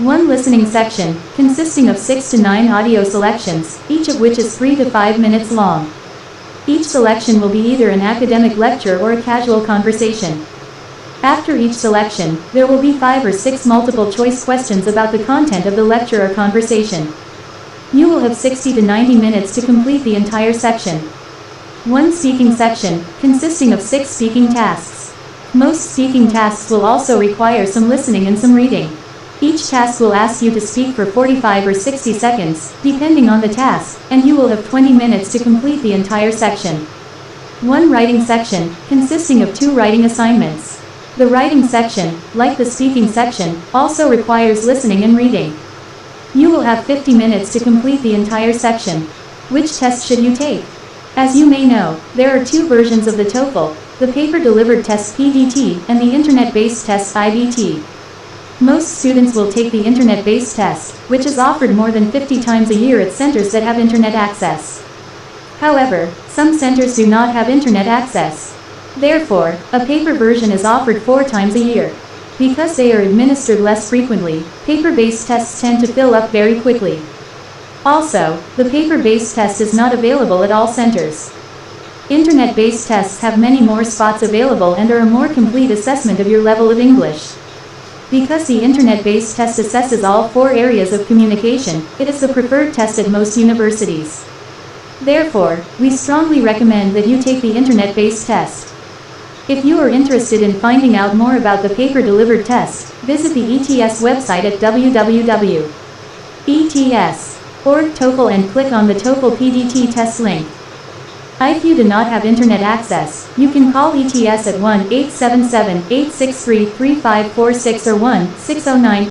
One listening section, consisting of 6 to 9 audio selections, each of which is 3 to 5 minutes long. Each selection will be either an academic lecture or a casual conversation. After each selection, there will be 5 or 6 multiple choice questions about the content of the lecture or conversation. You will have 60 to 90 minutes to complete the entire section. One speaking section, consisting of 6 speaking tasks. Most speaking tasks will also require some listening and some reading. Each task will ask you to speak for 45 or 60 seconds, depending on the task, and you will have 20 minutes to complete the entire section. One writing section, consisting of 2 writing assignments. The writing section, like the speaking section, also requires listening and reading. You will have 50 minutes to complete the entire section. Which test should you take? As you may know, there are 2 versions of the TOEFL, the paper-delivered test PDT and the internet-based test IBT. Most students will take the internet-based test, which is offered more than 50 times a year at centers that have internet access. However, some centers do not have internet access. Therefore, a paper version is offered 4 times a year. Because they are administered less frequently, paper-based tests tend to fill up very quickly. Also, the paper-based test is not available at all centers. Internet-based tests have many more spots available and are a more complete assessment of your level of English. Because the internet-based test assesses all 4 areas of communication, it is the preferred test at most universities. Therefore, we strongly recommend that you take the internet-based test. If you are interested in finding out more about the paper-delivered test, visit the ETS website at www.ets.org TOEFL and click on the TOEFL PDT test link. If you do not have internet access, you can call ETS at 1-877-863-3546 or 1-609